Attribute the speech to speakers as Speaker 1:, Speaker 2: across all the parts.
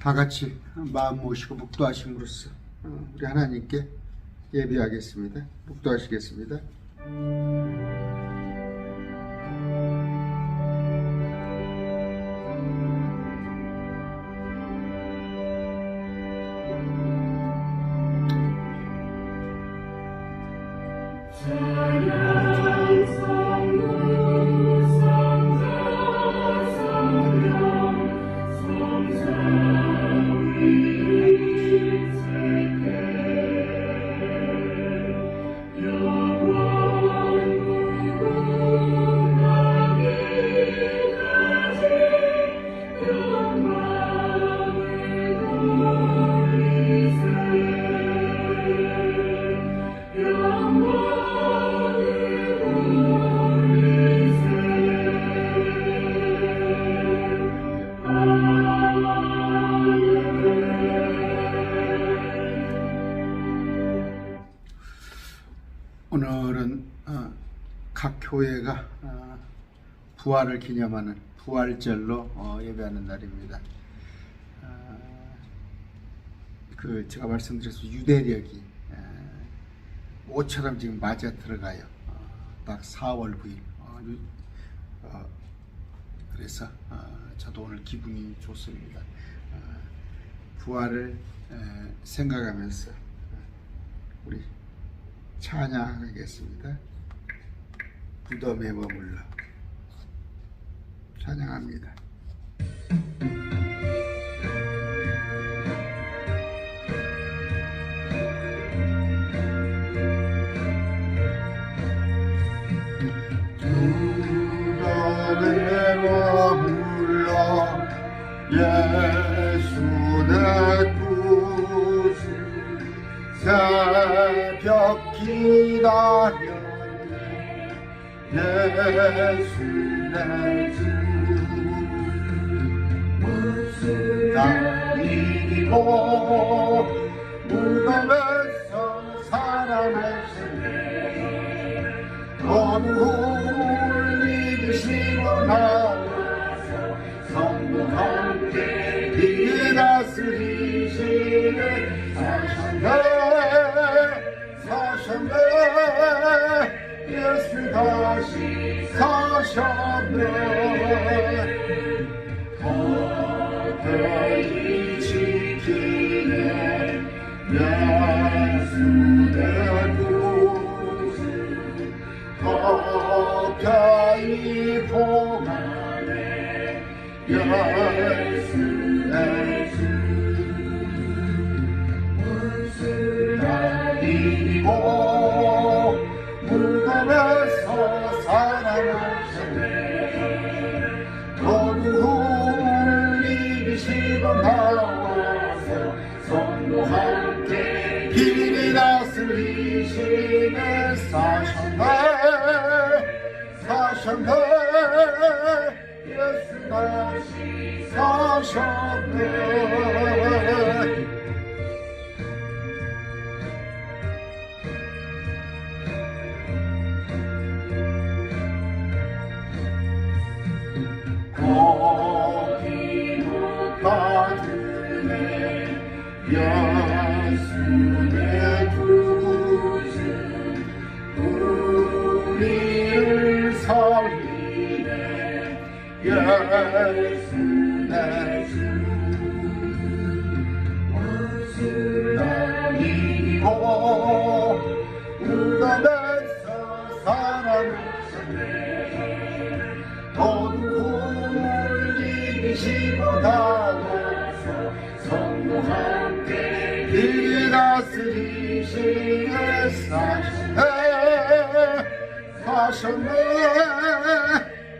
Speaker 1: 다 같이 마음 모시고 묵도하심으로써 우리 하나님께 예배하겠습니다. 묵도하시겠습니다. 오늘은 각 교회가 부활을 기념하는 부활절로 예배하는 날입니다. 제가 말씀드렸듯이 유대력이 모처럼 지금 맞아 들어가요. 딱 4월 9일. 그래서 저도 오늘 기분이 좋습니다. 부활을 생각하면서 우리 찬양하겠습니다. 무덤에 머물러 찬양합니다. 무덤에 머물러 예수 내 구주 새벽 기다렸네 예수 내 주 무슨 일이고 무덤에서 살아나시네 어느 홀리시고 나와서 성부 함께 이 다스리시네 사셨네 예수 다시 사셨네 거듭이 지키네 예수 내 구주 거듭이 봉하네 예수 내 주 날이고 무덤에서 살아나시네 어느 홀리시고 나와서 성부 함께 길이 다스리시네 사셨네 예수 다시 사셨네 예수 내 구주 우리를 살리네 예수 내 주 날이고 무덤에서 살아나시네 어둠 홀리시고 나와서 성부 함께 길이 다스리시네 사셨네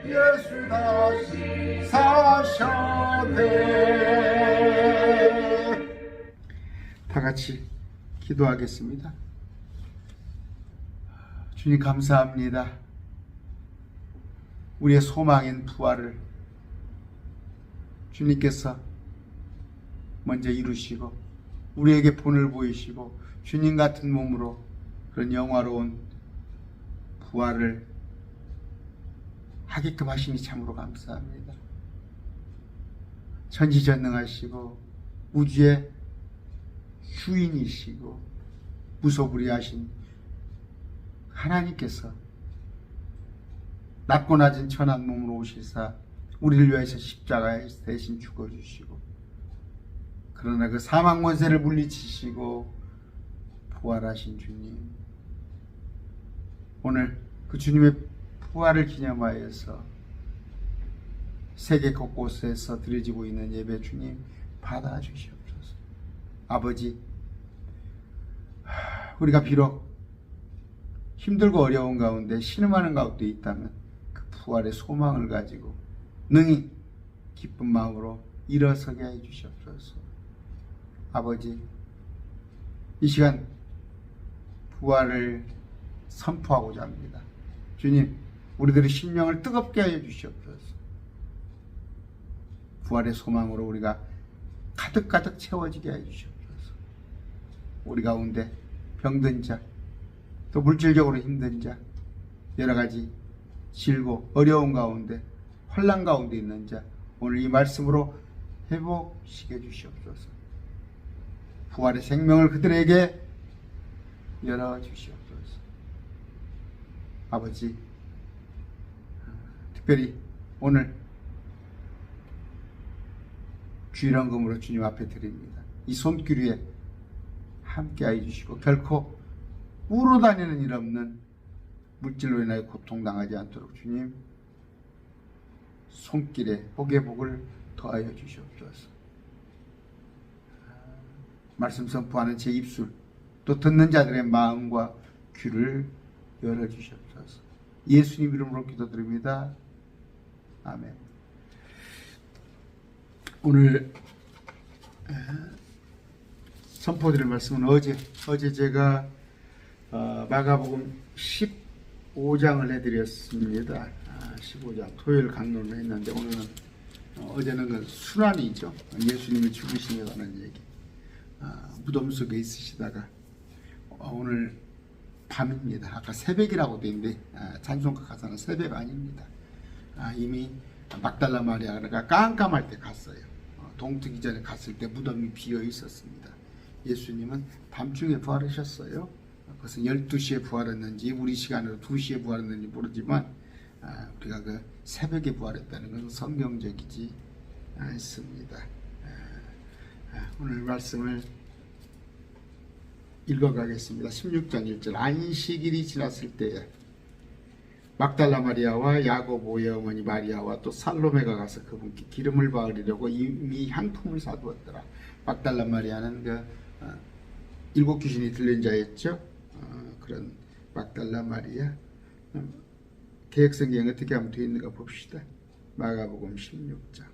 Speaker 1: 예수 다시 사셨네 다 같이 기도하겠습니다. 주님 감사합니다. 우리의 소망인 부활을 주님께서 먼저 이루시고 우리에게 본을 보이시고 주님 같은 몸으로 그런 영화로운 부활을 하게끔 하시니 참으로 감사합니다. 전지전능하시고 우주의 주인이시고 무소불위하신 하나님께서 낮고 낮은 천한 몸으로 오시사 우리를 위해서 십자가에 대신 죽어주시고, 그러나 그 사망 권세를 물리치시고 부활하신 주님, 오늘 그 주님의 부활을 기념하여서 세계 곳곳에서 드려지고 있는 예배 주님 받아주시옵소서. 아버지, 우리가 비록 힘들고 어려운 가운데 신음하는 가운데 있다면 그 부활의 소망을 가지고 능히 기쁜 마음으로 일어서게 해주시옵소서. 아버지, 이 시간 부활을 선포하고자 합니다. 주님, 우리들의 심령을 뜨겁게 하여 주시옵소서. 부활의 소망으로 우리가 가득가득 채워지게 해 주시옵소서. 우리 가운데 병든 자, 또 물질적으로 힘든 자, 여러 가지 질고 어려운 가운데 환난 가운데 있는 자, 오늘 이 말씀으로 회복시켜 주시옵소서. 부활의 생명을 그들에게 열어 주시옵소서. 아버지, 특별히 오늘 주일헌금으로 주님 앞에 드립니다. 이 손길 위에 함께하여 주시고 결코 우로 다니는 일 없는 물질로 인하여 고통당하지 않도록 주님 손길에 복의 복을 더하여 주시옵소서. 말씀 선포하는 제 입술, 또 듣는 자들의 마음과 귀를 열어주시옵소서. 예수님 이름으로 기도드립니다. 아멘. 오늘 선포드릴 말씀은 어제 제가 마가복음 15장을 해드렸습니다. 15장 토요일 강론을 했는데, 오늘은 어제는 그 순환이죠. 예수님이 죽으심에 관한 얘기. 무덤 속에 있으시다가 오늘 밤입니다. 아까 새벽이라고 되어 있는데 찬송가 가사는 새벽 아닙니다. 이미 막달라 마리아가 깜깜할 때 갔어요. 동트기 전에 갔을 때 무덤이 비어 있었습니다. 예수님은 밤중에 부활하셨어요. 그것은 12시에 부활했는지 우리 시간으로 2시에 부활했는지 모르지만 우리가 그 새벽에 부활했다는 것은 성경적이지 않습니다. 오늘 말씀을 읽어가겠습니다. 16장 1절. 안식일이 지났을 때에 막달라 마리아와 야고보의 어머니 마리아와 또 살로메가 가서 그분께 기름을 바르려고 이미 향품을 사두었더라. 막달라 마리아는 그 일곱 귀신이 들린 자였죠. 그런 막달라 마리아. 개역성경에 어떻게 하면 되어 있는가 봅시다. 마가복음 16장.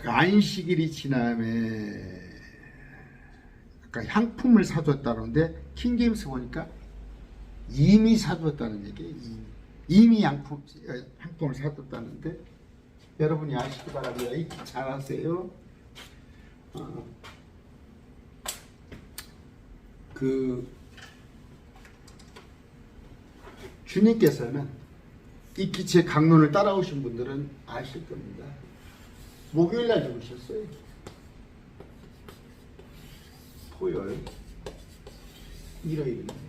Speaker 1: 안식일이 지남에 아까 향품을 사줬다는데 킹제임스 보니까 이미 사줬다는 얘기예요. 이미 향품을 사줬다는데, 여러분이 아시기 바랍니다. 익히 잘 아세요. 주님께서는 이 기체 강론을 따라오신 분들은 아실 겁니다. 목요일날 죽으셨어요. 토요일, 일요일입니다.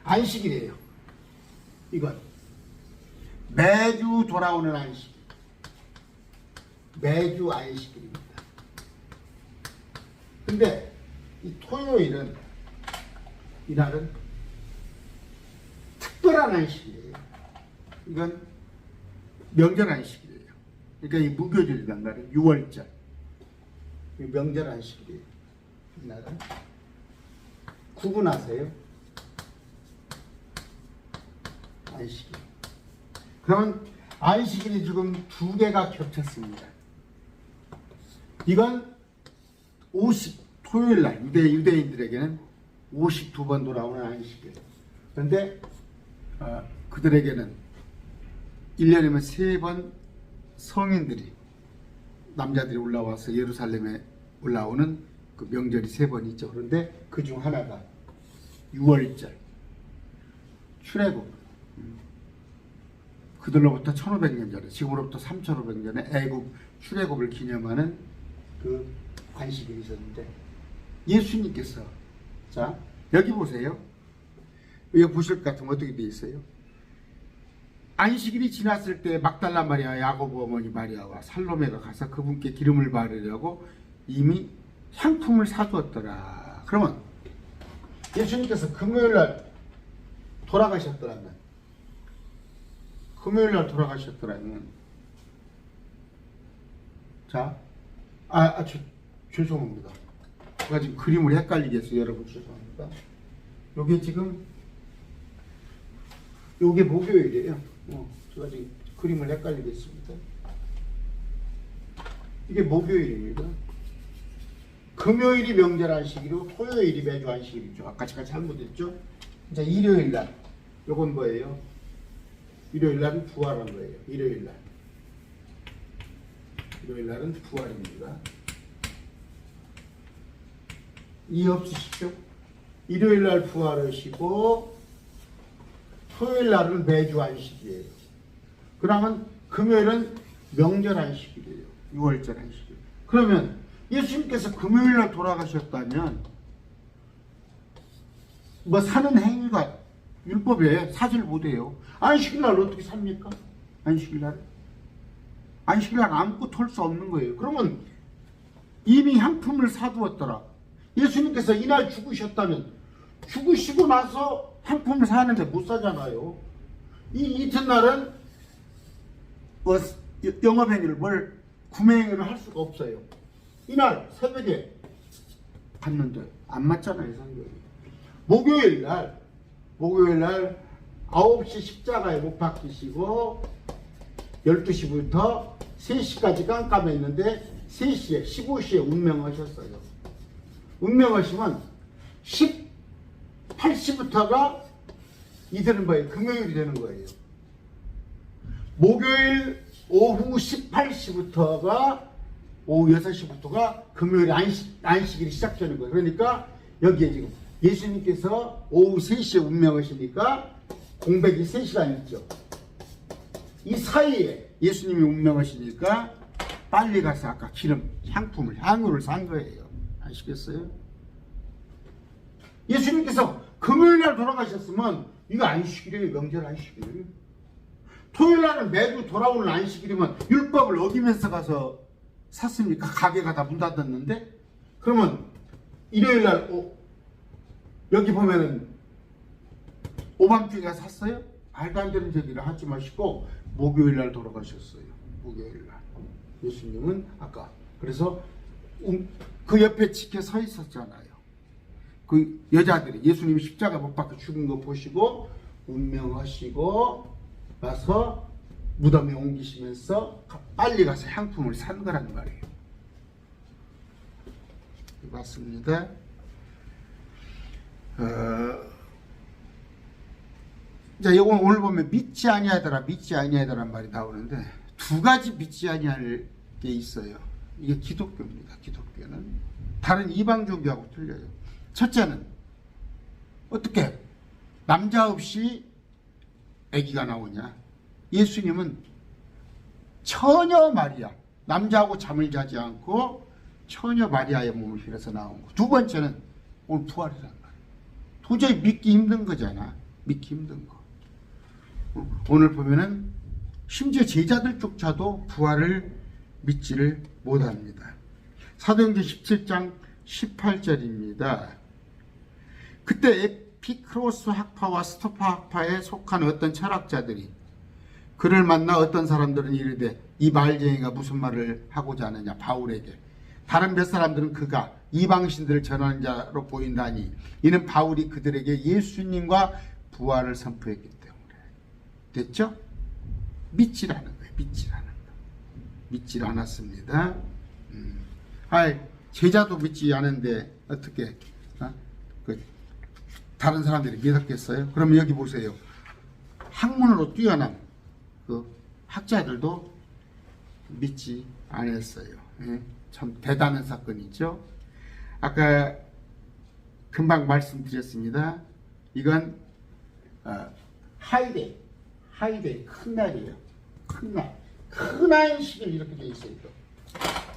Speaker 1: 안식일이에요. 이건 매주 돌아오는 안식, 매주 안식일입니다. 근데 이 토요일은, 이날은 특별한 안식이에요. 이건 명절 안식이에요. 그러니까 이 무교절이란 말이에요. 6월절. 이 명절 안식이에요. 이날은 구분하세요. 안식일. 그러면 안식일이 지금 두 개가 겹쳤습니다. 이건 토요일날 유대인들에게는 52번 돌아오는 안식일. 그런데 그들에게는 1년이면 3번 성인들이, 남자들이 올라와서 예루살렘에 올라오는 그 명절이 3번 있죠. 그런데 그 중 하나가 6월절, 출애굽. 그들로부터 1500년 전에, 지금으로부터 3500년에 애굽 출애굽을 기념하는 그 안식일이 있었는데, 예수님께서, 자 여기 보세요. 여기 보실 것 같으면 어떻게 돼 있어요? 안식일이 지났을 때 막달라 마리아, 야고보 어머니 마리아와 살로메가 가서 그분께 기름을 바르려고 이미 향품을 사두었더라. 그러면 예수님께서 금요일날 돌아가셨더라면, 자, 죄송합니다. 제가 지금 그림을 헷갈리게 해서 여러분 죄송합니다. 요게 지금 요게 목요일이에요. 제가 지금 그림을 헷갈리게 했습니다. 이게 목요일입니다. 금요일이 명절 안식일이고 토요일이 매주 안식일이죠. 아까 제가 잘못했죠. 이제 일요일날 요건 뭐예요? 일요일날은 부활한 거예요. 일요일날은 부활입니다. 이해 없으시죠? 일요일날 부활하시고 토요일날은 매주 안식이에요. 그러면 금요일은 명절 안식일이에요. 6월절 안식일. 그러면 예수님께서 금요일날 돌아가셨다면 뭐 사는 행위가 율법에 사질 못해요. 안식일날 어떻게 삽니까? 안식일날 안고 털 수 없는 거예요. 그러면 이미 향품을 사두었더라. 예수님께서 이날 죽으셨다면 죽으시고 나서 향품을 사는데 못 사잖아요. 이 이튿날은 뭐 영업행위를 구매행위를 할 수가 없어요. 이날 새벽에 갔는데 안 맞잖아요, 성경이. 목요일날 9시 십자가에 못 박히시고 12시부터 3시까지 깜깜했는데 3시에 15시에 운명하셨어요. 운명하시면 18시부터가 이틀은 뭐예요? 금요일이 되는 거예요. 목요일 오후 18시부터가 오후 6시부터가 금요일 안식일이 시작되는 거예요. 그러니까 여기에 지금 예수님께서 오후 3시에 운명하시니까 공백이 3시간 있죠. 이 사이에 예수님이 운명하시니까 빨리 가서 아까 향유를 산 거예요. 아시겠어요? 예수님께서 금요일날 돌아가셨으면 이거 안식일이에요. 명절 안식일. 토요일날은 매주 돌아오는 안식일이면 율법을 어기면서 가서 샀습니까? 가게가 다 문 닫았는데? 그러면 일요일날 여기 보면은 오밤중에 샀어요? 말도 안 되는 얘기를 하지 마시고 목요일날 돌아가셨어요. 목요일날. 예수님은 아까 그래서 그 옆에 지켜 서 있었잖아요. 그 여자들이 예수님이 십자가 못 박혀 죽은 거 보시고 운명하시고 나서 무덤에 옮기시면서 빨리 가서 향품을 산 거란 말이에요. 맞습니다. 자, 이거 오늘 보면 믿지 아니하더란 말이 나오는데 두 가지 믿지 아니할 게 있어요. 이게 기독교입니다. 기독교는 다른 이방 종교하고 틀려요. 첫째는 어떻게 남자 없이 아기가 나오냐? 예수님은 처녀 마리아, 남자하고 잠을 자지 않고 처녀 마리아의 몸을 빌어서 나온 거. 두 번째는 오늘 부활이란 말이에요. 도저히 믿기 힘든 거잖아. 믿기 힘든 거. 오늘 보면은 심지어 제자들조차도 부활을 믿지를 못합니다. 사도행전 17장 18절입니다. 그때 에피크로스 학파와 스토파 학파에 속한 어떤 철학자들이 그를 만나 어떤 사람들은 이르되 이 말쟁이가 무슨 말을 하고자 하느냐 바울에게. 다른 몇 사람들은 그가 이방신들을 전하는 자로 보인다니 이는 바울이 그들에게 예수님과 부활을 선포했기 때문에. 됐죠? 믿지라는 거예요. 믿질 않았습니다. 제자도 믿지 않은데 어떻게 다른 사람들이 믿었겠어요? 그럼 여기 보세요. 학문으로 뛰어난 그 학자들도 믿지 않았어요. 참 대단한 사건이죠. 아까 금방 말씀드렸습니다. 이건 하이데이, 큰 날이에요. 큰 날. 큰 안식일 이렇게 돼 있어요.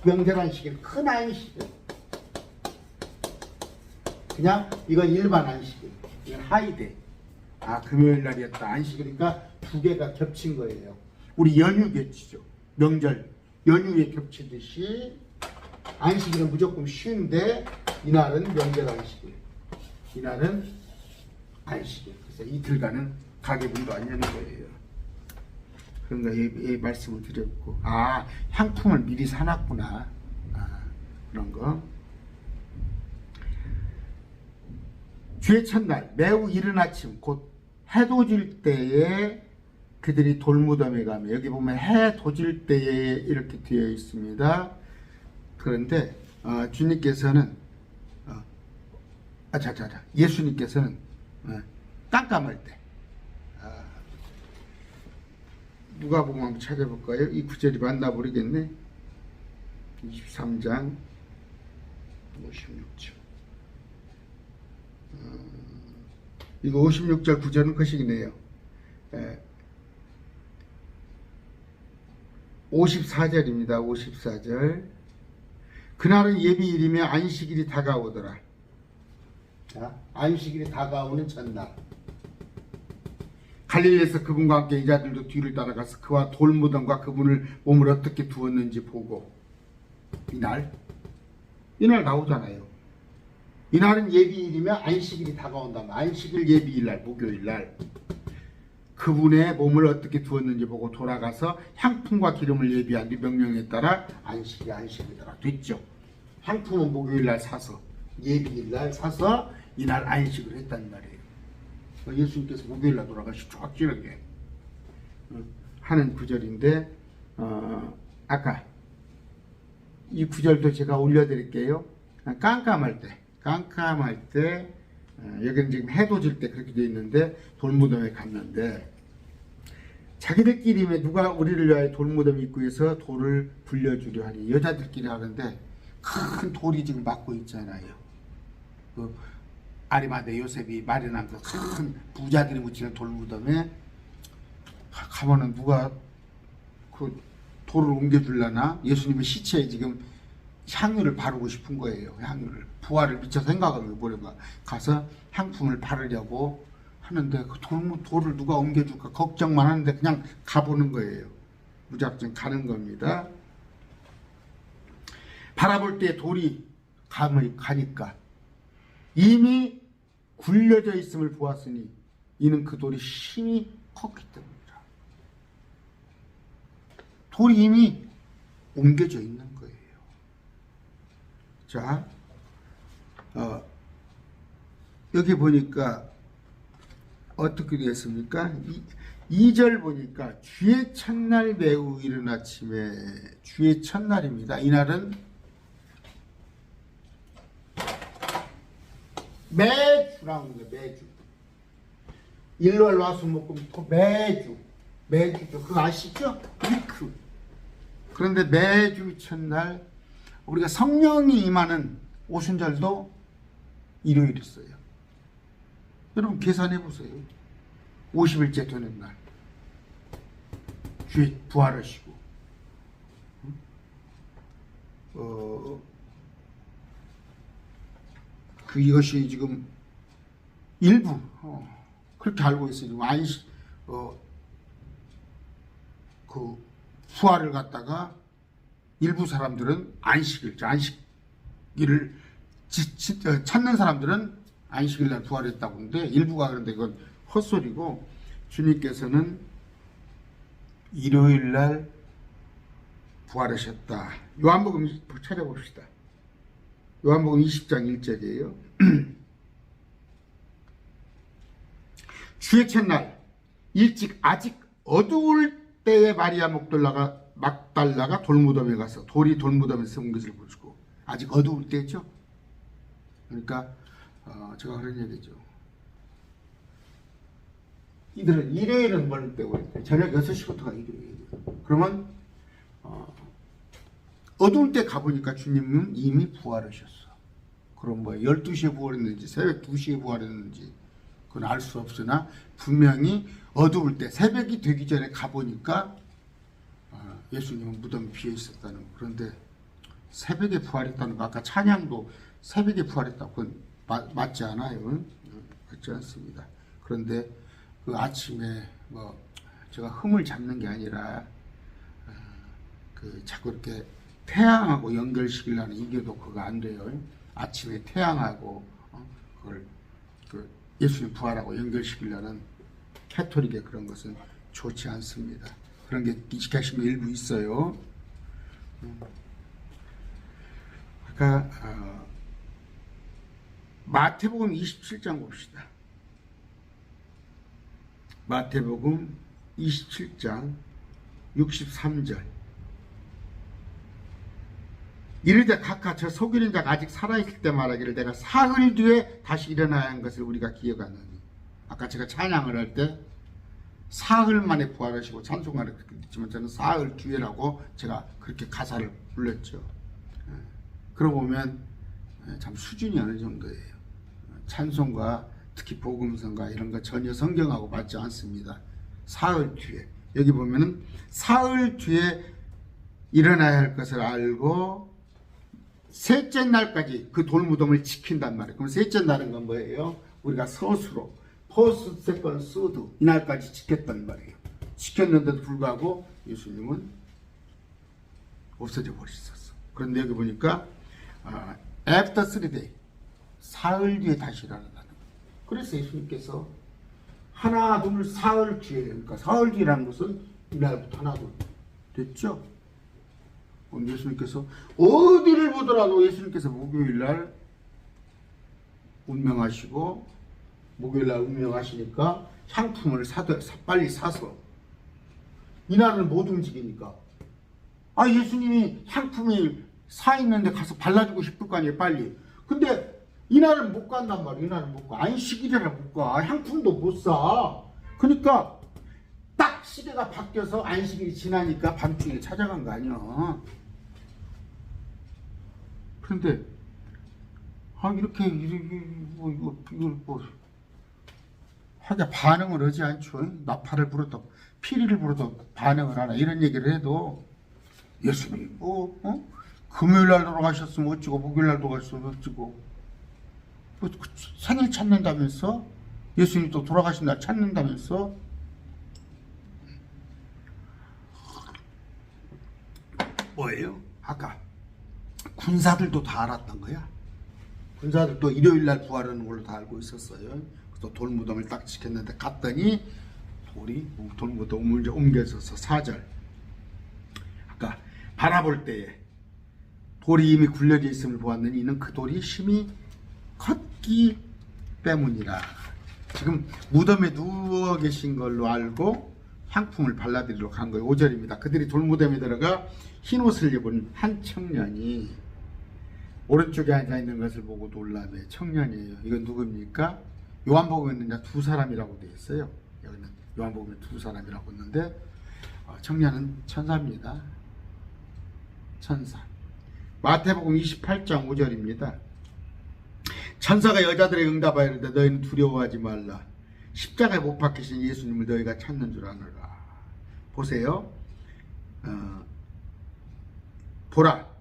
Speaker 1: 명절 안식일, 큰 안식일. 그냥 이건 일반 안식일. 이건 하이데이. 아, 금요일 날이었다. 안식일이니까 두 개가 겹친 거예요. 우리 연휴 겹치죠. 명절, 연휴에 겹치듯이 안식일은 무조건 쉬운데 이날은 명절 안식일. 이날은 안식일. 그래서 이틀간은 가게 문도 안 여는 거예요. 그런가 이 말씀을 드렸고, 아, 향품을 미리 사놨구나. 아, 그런 거. 주의 첫날 매우 이른 아침 곧 해 도질 때에 그들이 돌무덤에 가며, 여기 보면 해 도질 때에 이렇게 되어 있습니다. 그런데 주님께서는 예수님께서는 깜깜할 때, 누가복음 한번 찾아볼까요? 이 구절이 맞나 모르겠네. 23장 56절. 이거 56절 구절은 거시기네요. 54절입니다. 54절. 그날은 예비일이며 안식일이 다가오더라. 자, 안식일이 다가오는 전날. 갈릴리에서 그분과 함께 이자들도 뒤를 따라가서 그와 돌무덤과 그분을 몸을 어떻게 두었는지 보고, 이날 나오잖아요. 이날은 예비일이며 안식일이 다가온다. 안식일 예비일날, 목요일날 그분의 몸을 어떻게 두었는지 보고 돌아가서 향품과 기름을 예비한 뒤 명령에 따라 안식일이더라 됐죠. 향품은 목요일날 사서, 예비일날 사서 이날 안식을 했다는 말이에요. 예수님께서 목요일날 돌아가시죠. 확실하게 하는 구절인데, 아까 이 구절도 제가 올려드릴게요. 깜깜할 때, 여기는 지금 해도 질 때 그렇게 되어 있는데, 돌무덤에 갔는데, 자기들끼리 왜 누가 우리를 위하여 돌무덤 입구에서 돌을 불려주려 하니, 여자들끼리 하는데 큰 돌이 지금 막고 있잖아요. 그 아리마대 요셉이 마련한 그 큰 부자들이 묻히는 돌무덤에 가면은 누가 그 돌을 옮겨주려나? 예수님의 시체에 지금 향유를 바르고 싶은 거예요. 향유를, 부활을 미처 생각하고 보려고 가서 향품을 바르려고 하는데, 그 돌을 누가 옮겨줄까 걱정만 하는데 그냥 가보는 거예요. 무작정 가는 겁니다. 바라볼 때 돌이 가니까 이미 굴려져 있음을 보았으니 이는 그 돌이 힘이 컸기 때문이라. 돌이 이미 옮겨져 있는 거예요. 자, 여기 보니까 어떻게 되었습니까? 2절 보니까 주의 첫날 매우 이른 아침에, 주의 첫날입니다. 이날은 매주 나오는 거예요. 매주. 일월 화수목금토 매주죠. 그거 아시죠? 위크. 그런데 매주 첫날 우리가 성령이 임하는 오순절도 일요일이었어요. 여러분 계산해 보세요. 50일째 되는 날 주의 부활하시고, 이것이 지금 일부 그렇게 알고 있어요. 지금 그 부활을 갖다가 일부 사람들은 안식일을 찾는 사람들은 안식일날 부활했다고 하는데, 일부가 그런데 이건 헛소리고, 주님께서는 일요일날 부활하셨다. 요한복음 찾아봅시다. 요한복음 20장 1절이에요. 주의 첫날 일찍 아직 어두울 때에 마리아 막달라가 돌무덤에 가서 돌이 돌무덤에 숨은 것을 보시고, 아직 어두울 때죠. 그러니까 제가 그런 얘기죠. 이들은 일요일은 뭘 때고 있대. 저녁 6시부터가 일요일이에요. 그러면 어두울 때 가보니까 주님은 이미 부활하셨어. 그럼 12시에 부활했는지 새벽 2시에 부활했는지 그건 알 수 없으나 분명히 어두울 때 새벽이 되기 전에 가보니까 예수님은 무덤이 비어 있었다는 거. 그런데 새벽에 부활했다는 거, 아까 찬양도 새벽에 부활했다고, 그건 맞지 않아요. 맞지 않습니다. 그런데 그 아침에 뭐 제가 흠을 잡는 게 아니라 그 자꾸 이렇게 태양하고 연결시키려는 이게도 그거 안 돼요. 아침에 태양하고 그걸 그 예수님 부활하고 연결시키려는 캐토릭의 그런 것은 좋지 않습니다. 그런 게 이식하신 일부 있어요. 아까 마태복음 27장 봅시다. 마태복음 27장 63절. 이르되 각하 저 속이는 자가 아직 살아있을 때 말하기를 내가 사흘 뒤에 다시 일어나야 하는 것을 우리가 기억하느니. 아까 제가 찬양을 할 때 사흘 만에 부활하시고 찬송가를 그렇게 했지만 저는 사흘 뒤에라고 제가 그렇게 가사를 불렀죠. 그러고 보면 참 수준이 어느 정도예요. 찬송가, 특히 복음성가 이런 거 전혀 성경하고 맞지 않습니다. 사흘 뒤에, 여기 보면은 사흘 뒤에 일어나야 할 것을 알고 셋째 날까지 그 돌무덤을 지킨단 말이에요. 그럼 셋째 날은 건 뭐예요? 우리가 서수로 퍼스트, 세컨드, 서드 이날까지 지켰단 말이에요. 지켰는데도 불구하고 예수님은 없어져 버리셨어. 그런데 여기 보니까 after 3 days, 사흘 뒤에 다시 일어난다는 거예요. 그래서 예수님께서 하나 둘 사흘 뒤에, 그러니까 사흘 뒤라는 것은 이날부터 하나 둘 됐죠? 예수님께서 어디를 보더라도 예수님께서 목요일날 운명하시고 목요일날 운명하시니까 향품을 빨리 사서 이날은 못 움직이니까 예수님이 향품이 사 있는데 가서 발라주고 싶을 거 아니에요 빨리. 근데 이날은 못 간단 말이에요. 이날은 못 가. 안식일이라 못 가. 향품도 못 사. 그러니까 딱 시대가 바뀌어서 안식일이 지나니까 밤중에 찾아간 거 아니야. 그런데 이렇게 하게 반응을 하지 않죠. 나팔을 불어도 피리를 불어도 반응을 하나 이런 얘기를 해도 예수님이 금요일 날 돌아가셨으면 어찌고 목요일 날 돌아가셨으면 어찌고 생일 찾는다면서 예수님이 또 돌아가신 날 찾는다면서 뭐예요? 아까 군사들도 다 알았던 거야. 군사들도 일요일 날 부활하는 걸로 다 알고 있었어요. 또 돌무덤을 딱 지켰는데 갔더니 돌무덤을 옮겨져서 4절. 아까 바라볼 때에 돌이 이미 굴려져 있음을 보았느니 이는 그 돌이 심히 컸기 때문이라. 지금 무덤에 누워 계신 걸로 알고 향품을 발라드리러 간 거예요. 5절입니다. 그들이 돌무덤에 들어가 흰 옷을 입은 한 청년이 오른쪽에 앉아있는 것을 보고 놀라매. 청년이에요. 이건 누굽니까? 요한복음에는 두 사람이라고 되어 있어요. 여기는 요한복음에 두 사람이라고 했는데 청년은 천사입니다. 천사. 마태복음 28장 5절입니다. 천사가 여자들의 응답하여 이르되 너희는 두려워하지 말라. 십자가에 못 박히신 예수님을 너희가 찾는 줄 아노라. 보세요. 보라.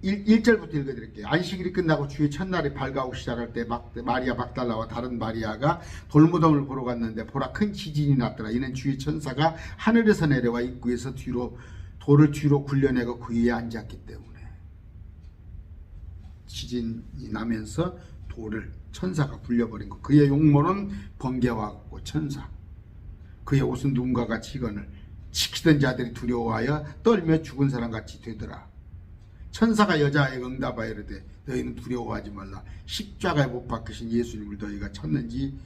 Speaker 1: 1절부터 읽어드릴게요. 안식일이 끝나고 주의 첫날이 밝아오기 시작할 때 마리아 막달라와 다른 마리아가 돌무덤을 보러 갔는데 보라 큰 지진이 났더라. 이는 주의 천사가 하늘에서 내려와 입구에서 돌을 뒤로 굴려내고 그 위에 앉았기 때문에. 지진이 나면서 돌을 천사가 굴려버린 것. 그의 용모는 번개와 같고 천사. 그의 옷은 눈과 같이 이거늘 지키던 자들이 두려워하여 떨며 죽은 사람같이 되더라. 천사가 여자에게 응답하여 이르되 너희는 두려워하지 말라. 십자가에 못 박히신 예수님을 너희가 찾는지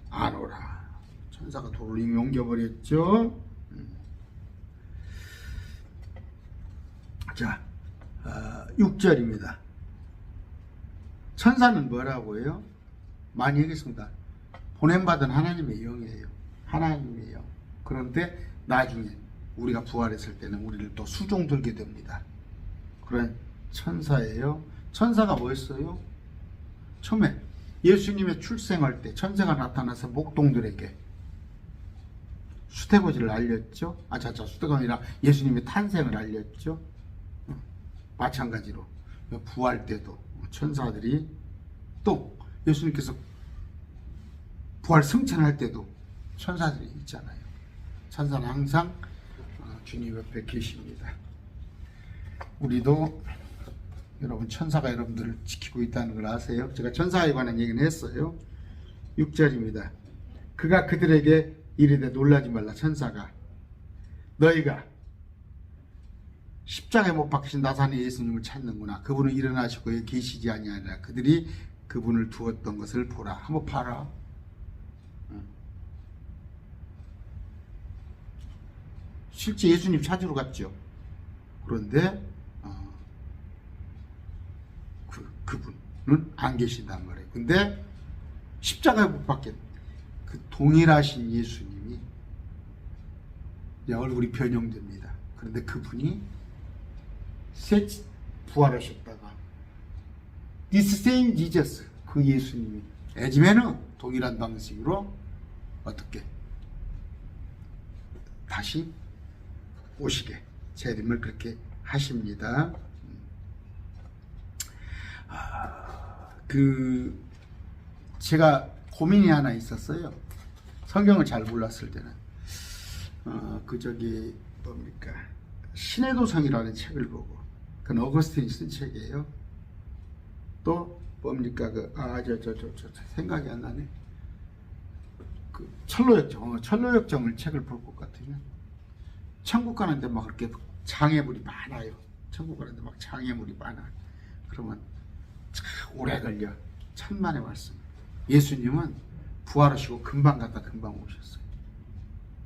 Speaker 1: 아노라. 천사가 돌을 이미 옮겨버렸죠. 자, 6절입니다. 천사는 뭐라고 해요? 많이 얘기했습니다. 보냄받은 하나님의 영이에요. 하나님의 영. 그런데 나중에 우리가 부활했을 때는 우리를 또 수종 들게 됩니다. 그런 천사예요. 천사가 뭐였어요? 처음에 예수님의 출생할 때 천사가 나타나서 목동들에게 수태고지를 알렸죠. 수태고가 아니라 예수님의 탄생을 알렸죠. 마찬가지로 부활 때도 천사들이, 또 예수님께서 부활 승천할 때도 천사들이 있잖아요. 천사는 항상 주님 옆에 계십니다. 우리도 여러분 천사가 여러분들을 지키고 있다는 걸 아세요? 제가 천사에 관한 얘기는 했어요. 6절입니다. 그가 그들에게 이르되 놀라지 말라. 천사가 너희가 십자가에 못 박히신 나사렛 예수님을 찾는구나. 그분은 일어나시고 여기 계시지 아니하니라. 그들이 그분을 두었던 것을 보라. 한번 봐라. 실제 예수님 찾으러 갔죠. 그런데 그분은 안 계신단 말이에요. 근데 십자가에 못 박힌 그 동일하신 예수님이 얼굴이 변형됩니다. 그런데 그분이 부활하셨다가 This same Jesus, 그 예수님이 애즘에는 동일한 방식으로 어떻게 다시 오시게 재림을 그렇게 하십니다. 제가 고민이 하나 있었어요. 성경을 잘 몰랐을 때는 뭡니까, 신의 도성이라는 책을 보고, 그건 어거스틴이 쓴 책이에요. 또 뭡니까, 생각이 안 나네. 그 철로역정을 책을 볼 것 같으면 천국 가는데 막 그렇게 장애물이 많아요. 천국 가는데 막 장애물이 많아. 그러면 참 오래 걸려. 천만의 말씀. 예수님은 부활하시고 금방 갔다 금방 오셨어요.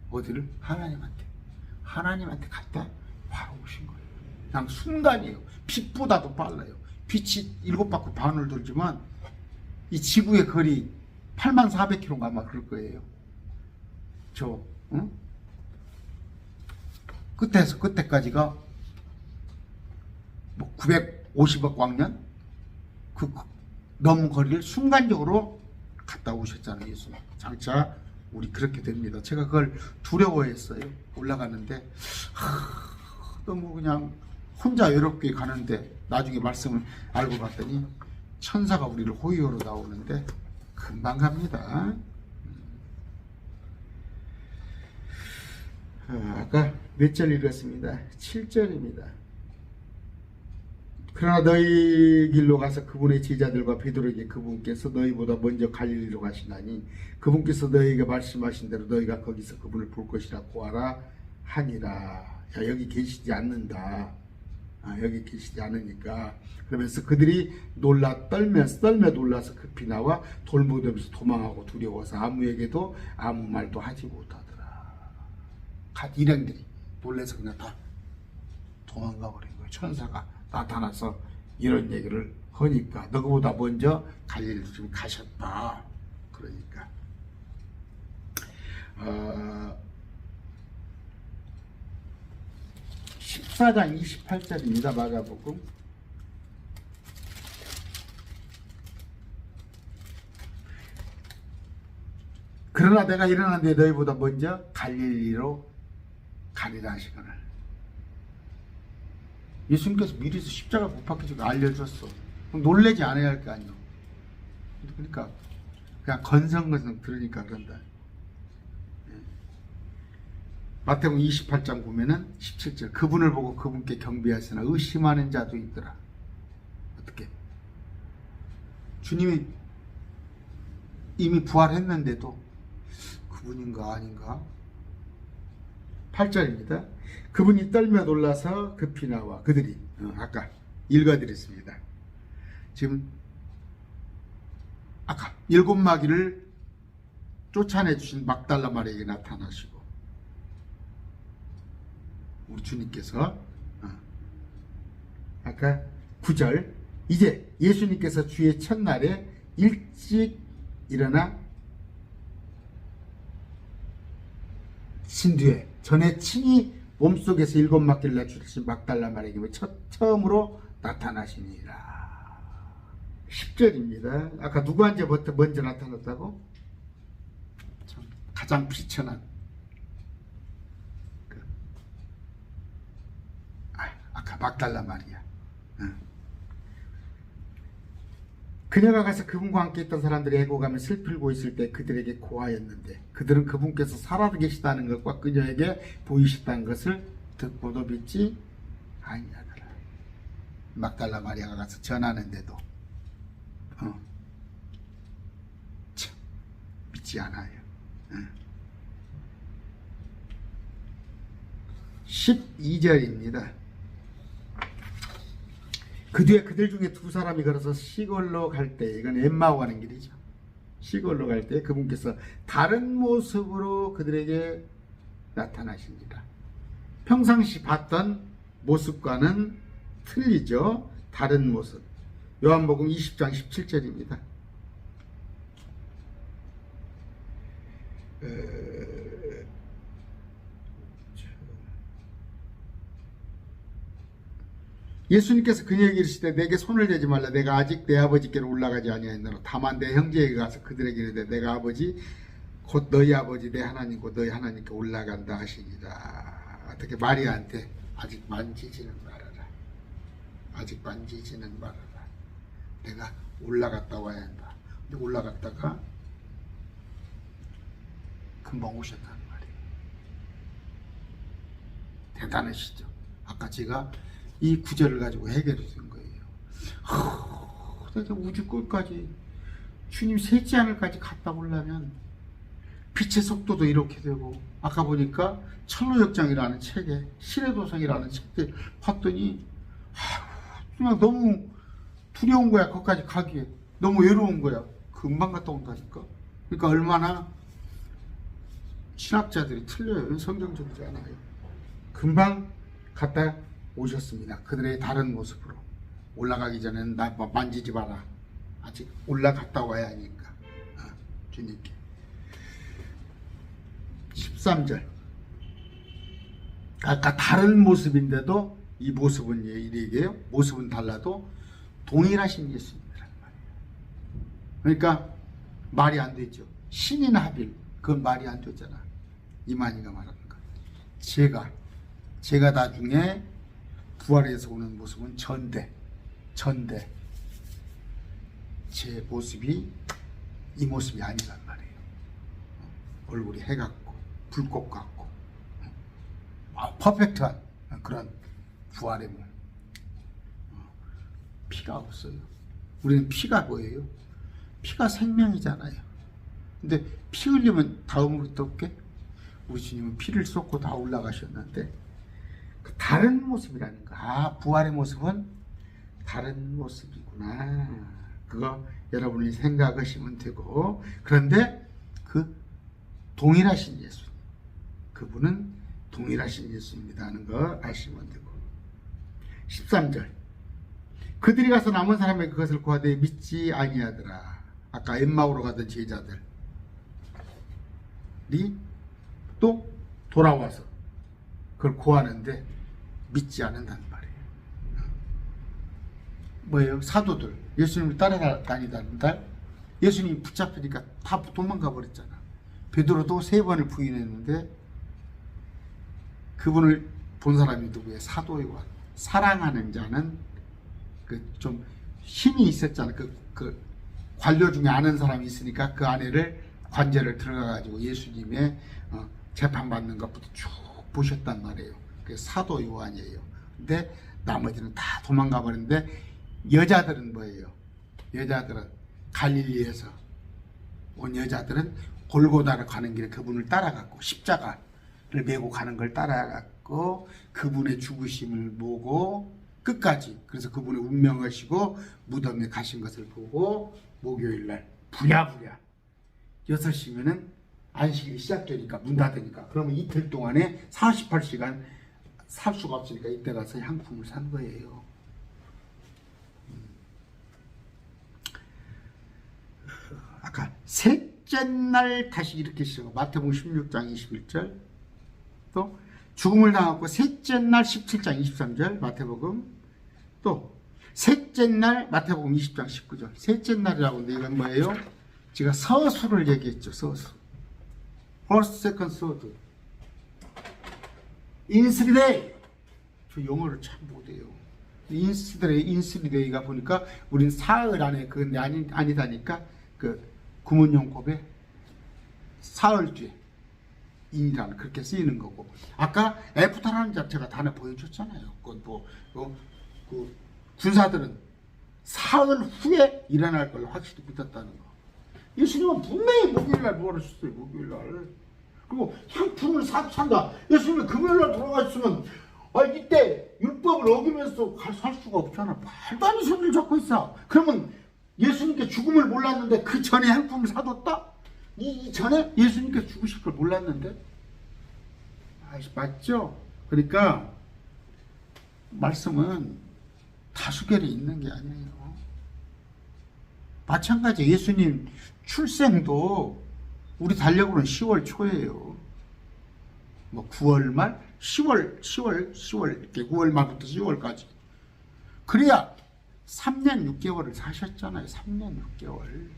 Speaker 1: 어디를? 하나님한테 갔다 바로 오신 거예요. 그냥 순간이에요. 빛보다도 빨라요. 빛이 7바퀴 반을 돌지만 이 지구의 거리 8400km가 아마 그럴 거예요. 끝에서 끝에까지가 뭐 950억 광년? 그 넘은 거리를 순간적으로 갔다 오셨잖아요, 예수님. 장차 우리 그렇게 됩니다. 제가 그걸 두려워했어요. 올라가는데 너무 그냥 혼자 외롭게 가는데, 나중에 말씀을 알고 봤더니 천사가 우리를 호위하러 나오는데 금방 갑니다. 아까 몇 절 읽었습니다. 7절입니다. 그러나 너희 길로 가서 그분의 제자들과 베드로에게 그분께서 너희보다 먼저 갈릴리로 가시나니 그분께서 너희에게 말씀하신 대로 너희가 거기서 그분을 볼 것이라 고하라 하니라. 여기 계시지 않는다. 여기 계시지 않으니까. 그러면서 그들이 떨며 놀라서 급히 나와 돌무덤에서 도망하고 두려워서 아무에게도 아무 말도 하지 못하더라. 갓 일행들이 놀라서 그냥 다 도망가 버린 거예요. 천사가 나타나서 이런 얘기를 하니까 너보다 먼저 갈릴리로 좀 가셨다. 그러니까 14장 28절입니다. 마가복음. 그러나 내가 일어났는데 너희보다 먼저 갈릴리로 가리라 하시거늘. 예수님께서 미리서 십자가 못 박히시고 알려줬어. 그럼 놀라지 않아야 할 거 아니에요. 그러니까 그냥 건성건성 들으니까 그런다. 마태복음 28장 보면은 17절, 그분을 보고 그분께 경배하시나 의심하는 자도 있더라. 어떻게? 주님이 이미 부활했는데도 그분인가 아닌가? 8절입니다. 그분이 떨며 놀라서 급히 나와 그들이 아까 읽어드렸습니다. 지금 아까 7마귀를 쫓아내 주신 막달라 마리아에게 나타나시고 우리 주님께서 아까 9절, 이제 예수님께서 주의 첫날에 일찍 일어나 신 뒤에 전에 친히 몸속에서 7마귀를 내주신 막달라 마리아에게 처음으로 나타나시니라. 10절입니다. 아까 누구한테부터 먼저 나타났다고? 참, 가장 비천한 아까 막달라 마리아. 그녀가 가서 그분과 함께 있던 사람들이 애고가며 슬플고 있을 때 그들에게 고하였는데 그들은 그분께서 살아계시다는 것과 그녀에게 보이셨다는 것을 듣고도 믿지 아니하더라. 막달라 마리아가 가서 전하는데도 참 믿지 않아요. 12절입니다. 그 뒤에 그들 중에 두 사람이 걸어서 시골로 갈 때, 이건 엠마오 가는 길이죠. 시골로 갈 때 그분께서 다른 모습으로 그들에게 나타나십니다. 평상시 봤던 모습과는 틀리죠. 다른 모습. 요한복음 20장 17절입니다. 예수님께서 그녀에게 이르시되 내게 손을 대지 말라. 내가 아직 내 아버지께로 올라가지 아니하였노라. 다만 내 형제에게 가서 그들에게 이르되 내가 아버지 곧 너희 아버지 내 하나님 곧 너희 하나님께 올라간다 하시니라. 어떻게 마리아한테 아직 만지지는 말아라. 아직 만지지는 말아라. 내가 올라갔다 와야 한다. 근데 올라갔다가 금방 오셨다는 말이에요. 대단하시죠. 아까 제가 이 구절을 가지고 해결해 준 거예요. 내가 우주 끝까지 주님 셋째 하늘까지 갔다 오려면 빛의 속도도 이렇게 되고, 아까 보니까 천로역장이라는 책에 시래도성이라는 책에 봤더니 그냥 너무 두려운 거야. 거기까지 가기에 너무 외로운 거야. 금방 갔다 온다니까. 그러니까 얼마나 신학자들이 틀려요. 성경적이지 않아요. 금방 갔다 오셨습니다. 그들의 다른 모습으로. 올라가기 전에는 나 만지지 마라. 아직 올라갔다 와야 하니까. 주님께. 13절. 아까 다른 모습인데도 이 모습은 이래요. 모습은 달라도 동일하신 예수님이란 말이에요. 그러니까 말이 안 되죠. 신인 하빌, 그건 말이 안 되잖아. 이만희가 말하는 거. 제가 나중에 부활해서 오는 모습은 전대 제 모습이 이 모습이 아니란 말이에요. 얼굴이 해 같고 불꽃 같고 퍼펙트한 그런 부활의 몸. 피가 없어요. 우리는 피가 뭐예요? 피가 생명이잖아요. 근데 피 흘리면 다음부터 없게? 우리 주님은 피를 쏟고 다 올라가셨는데 다른 모습이라는 거. 부활의 모습은 다른 모습이구나. 그거 여러분이 생각하시면 되고, 그런데 그 동일하신 예수님, 그분은 동일하신 예수입니다 하는 거 아시면 되고. 13절. 그들이 가서 남은 사람에게 그것을 구하되 믿지 아니하더라. 아까 엠마오로 가던 제자들이 또 돌아와서 그걸 구하는데 믿지 않는단 말이에요. 뭐예요? 사도들 예수님을 따라다니다가 예수님이 붙잡히니까 다 도망가 버렸잖아. 베드로도 3번을 부인했는데 그분을 본 사람이 누구예요? 사도 요한. 사랑하는 자는 그 좀 힘이 있었잖아. 그 관료 중에 아는 사람이 있으니까 그 아내를 관제를 들어가가지고 예수님의 재판받는 것부터 쭉 보셨단 말이에요. 그게 사도 요한이에요. 근데 나머지는 다 도망가 버렸는데 여자들은 뭐예요? 여자들은 갈릴리에서 온 여자들은 골고다를 가는 길에 그분을 따라갔고 십자가를 메고 가는 걸 따라갔고 그분의 죽으심을 보고 끝까지, 그래서 그분의 운명하시고 무덤에 가신 것을 보고 목요일날 부랴부랴 6시면은 안식일이 시작되니까 문 닫으니까 그러면 이틀 동안에 48시간 살 수가 없으니까 이때 가서 향품을 산 거예요. 아까 셋째 날 다시 이렇게 시작. 마태복음 16장 21절, 또 죽음을 당하고 셋째 날 17장 23절 마태복음, 또 셋째 날, 마태복음 20장 19절. 셋째 날이라고 하는데 이건 뭐예요? 제가 서수를 얘기했죠. 서수. First, second, third. In 3day. 저 영어를 참 못해요. In 3day가 보니까 우린 사흘 안에 그건데 아니다니까 그 구문용 곱에 사흘 뒤에 인이라는 그렇게 쓰이는 거고, 아까 애프터라는 자체가 단어 보여줬잖아요. 그건 그 군사들은 사흘 후에 일어날 걸 확실히 믿었다는 거. 예수님은 분명히 목요일날 부활하셨어요. 목요일날. 그리고 향품을 산다. 예수님이 금요일날 돌아가셨으면 이때 율법을 어기면서 살 수가 없잖아. 말도 안 되는 소리를 잡고 있어. 그러면 예수님께 죽음을 몰랐는데 그 전에 향품을 사뒀다? 이 전에 예수님께 죽으실 걸 몰랐는데? 맞죠? 그러니까 말씀은 다수결이 있는 게 아니에요. 마찬가지 예수님 출생도 우리 달력으로는 10월 초예요. 뭐 9월 말, 10월 이렇게 9월 말부터 10월까지. 그래야 3년 6개월을 사셨잖아요. 3년 6개월.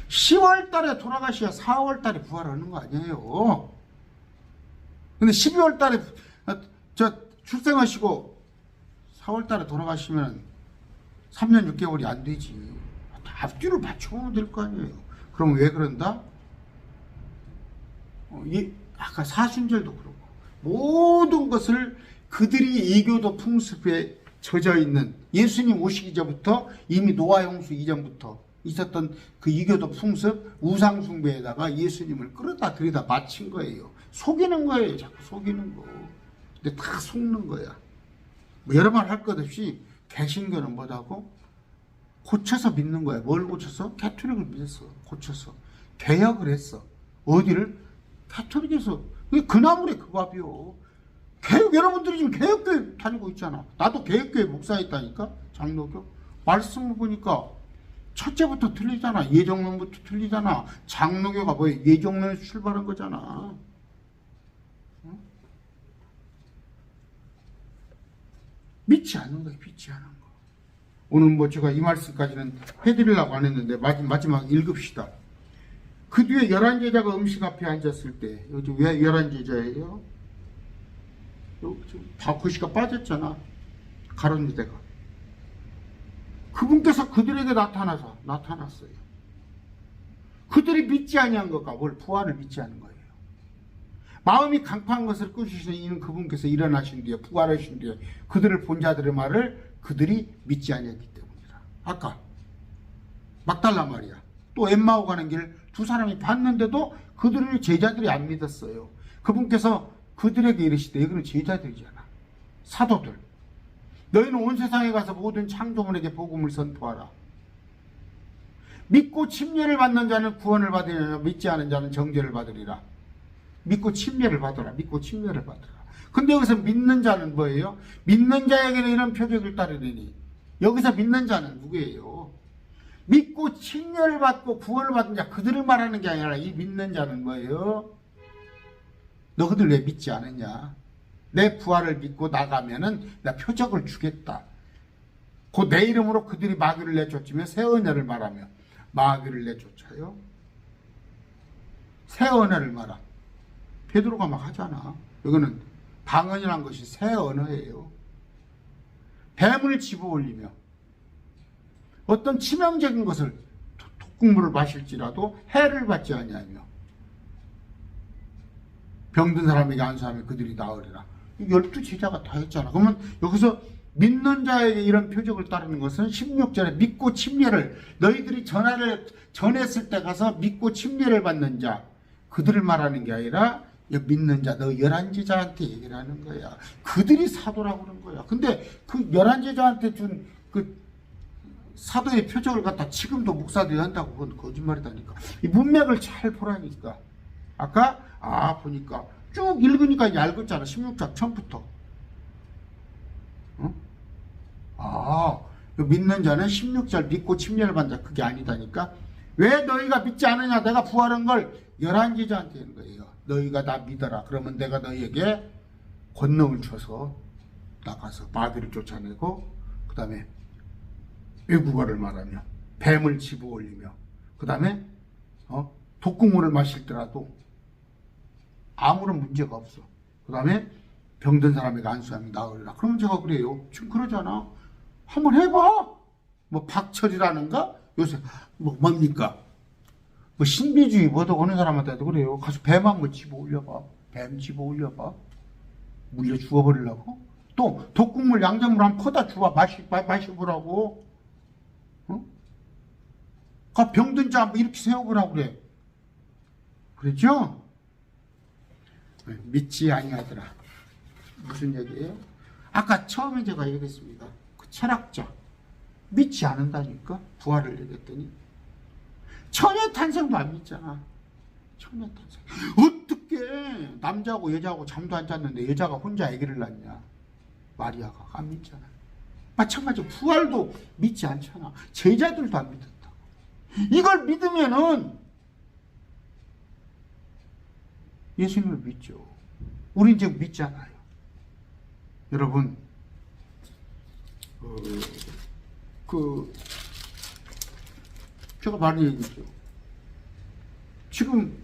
Speaker 1: 10월 달에 돌아가셔야 4월 달에 부활하는 거 아니에요. 근데 12월 달에 출생하시고 4월 달에 돌아가시면 3년 6개월이 안 되지. 앞뒤를 맞춰보면 될 거 아니에요. 그럼 왜 그런다? 아까 사순절도 그렇고 모든 것을 그들이 이교도 풍습에 젖어 있는, 예수님 오시기 전부터 이미 노아 홍수 이전부터 있었던 그 이교도 풍습, 우상 숭배에다가 예수님을 끌어다 들이다 맞힌 거예요. 속이는 거예요. 자꾸 속이는 거. 근데 다 속는 거야. 뭐 여러 말 할 것 없이 개신교는 뭐라고? 고쳐서 믿는 거야. 뭘 고쳐서? 캐톨릭을 믿었어. 고쳐서. 개혁을 했어. 어디를? 캐톨릭에서. 그 나물에 그 밥이요. 개혁, 여러분들이 지금 개혁교회 다니고 있잖아. 나도 개혁교회 목사했다니까. 장로교. 말씀을 보니까 첫째부터 틀리잖아. 예정론부터 틀리잖아. 장로교가 뭐예요? 예정론에서 출발한 거잖아. 응? 믿지 않는 거예요. 믿지 않는 거. 오늘 뭐 제가 이 말씀까지는 해드리려고 안 했는데 마지막 읽읍시다. 그 뒤에 11제자가 음식 앞에 앉았을 때, 여기 왜 11제자예요? 지금 글씨가 빠졌잖아. 가론 유대가. 그분께서 그들에게 나타났어요. 그들이 믿지 아니한 것과 뭘 부활을 믿지 않은 거예요. 마음이 강팍한 것을 꾸짖으시는 그분께서 일어나신 뒤에 부활하신 뒤에 그들을 본 자들의 말을 그들이 믿지 아니했기 때문이다. 아까 막달라 마리아, 또 엠마오 가는 길 두 사람이 봤는데도 그들의 제자들이 안 믿었어요. 그분께서 그들에게 이르시되, 여기는 제자들이잖아. 사도들. 너희는 온 세상에 가서 모든 창조물에게 복음을 선포하라. 믿고 침례를 받는 자는 구원을 받으리라. 믿지 않은 자는 정죄를 받으리라. 믿고 침례를 받으라. 믿고 침례를 받으라. 근데 여기서 믿는 자는 뭐예요? 믿는 자에게는 이런 표적을 따르리니. 여기서 믿는 자는 누구예요? 믿고 침례를 받고 구원을 받은 자, 그들을 말하는 게 아니라 이 믿는 자는 뭐예요? 너희들 왜 믿지 않느냐? 내 부활을 믿고 나가면은 나 표적을 주겠다. 곧 내 이름으로 그들이 마귀를 내쫓으며 새 언어를 말하며. 마귀를 내쫓아요? 새 언어를 말하. 베드로가 막 하잖아. 이거는 방언이란 것이 새 언어예요. 뱀을 집어올리며 어떤 치명적인 것을, 독국물을 마실지라도 해를 받지 아니하며 병든 사람에게 안수하며 그들이 나으리라. 12제자가 다 했잖아. 그러면 여기서 믿는 자에게 이런 표적을 따르는 것은 16절에 믿고 침례를, 너희들이 전했을 때 가서 믿고 침례를 받는 자, 그들을 말하는 게 아니라 믿는 자, 너 11제자한테 얘기를 하는 거야. 그들이 사도라고 그러는 거야. 근데 그 11제자한테 준 그 사도의 표적을 갖다 지금도 목사들이 한다고, 그건 거짓말이다니까. 이 문맥을 잘 보라니까. 아까 보니까 쭉 읽으니까 이제 알겠잖아. 16장 처음부터. 믿는 자는 16절 믿고 침례를 받는 자, 그게 아니다니까. 왜 너희가 믿지 않느냐? 내가 부활한 걸 11제자한테 하는 거예요. 너희가 나 믿어라. 그러면 내가 너희에게 권능을 줘서 나가서 마귀를 쫓아내고 그 다음에 외국어를 말하며 뱀을 집어올리며 그 다음에 독극물을 마실 때라도 아무런 문제가 없어. 그 다음에 병든 사람에게 안수하며 나으리라. 그러면 제가 그래요. 지금 그러잖아. 한번 해봐. 뭐 박철이라는가? 요새 뭡니까? 뭐 신비주의 뭐도 어느 사람한테도 그래요. 가서 뱀 한번 집어 올려봐. 뱀 집어 올려봐. 물려 죽어버리려고? 또 독극물 양장물 한번 퍼다 주봐. 마셔보라고. 병든 자 한번 이렇게 세워보라고 그래. 그랬죠? 믿지 아니하더라. 무슨 얘기예요? 아까 처음에 제가 얘기했습니다. 그 철학자 믿지 않는다니까. 부활을 얘기했더니 처녀 탄생도 안 믿잖아. 처녀 탄생 어떻게 남자하고 여자하고 잠도 안 잤는데 여자가 혼자 아기를 낳냐. 마리아가 안 믿잖아. 마찬가지로 부활도 믿지 않잖아. 제자들도 안 믿었다고. 이걸 믿으면은 예수님을 믿죠. 우린 지금 믿잖아요. 여러분, 제가 많이 얘기했죠. 지금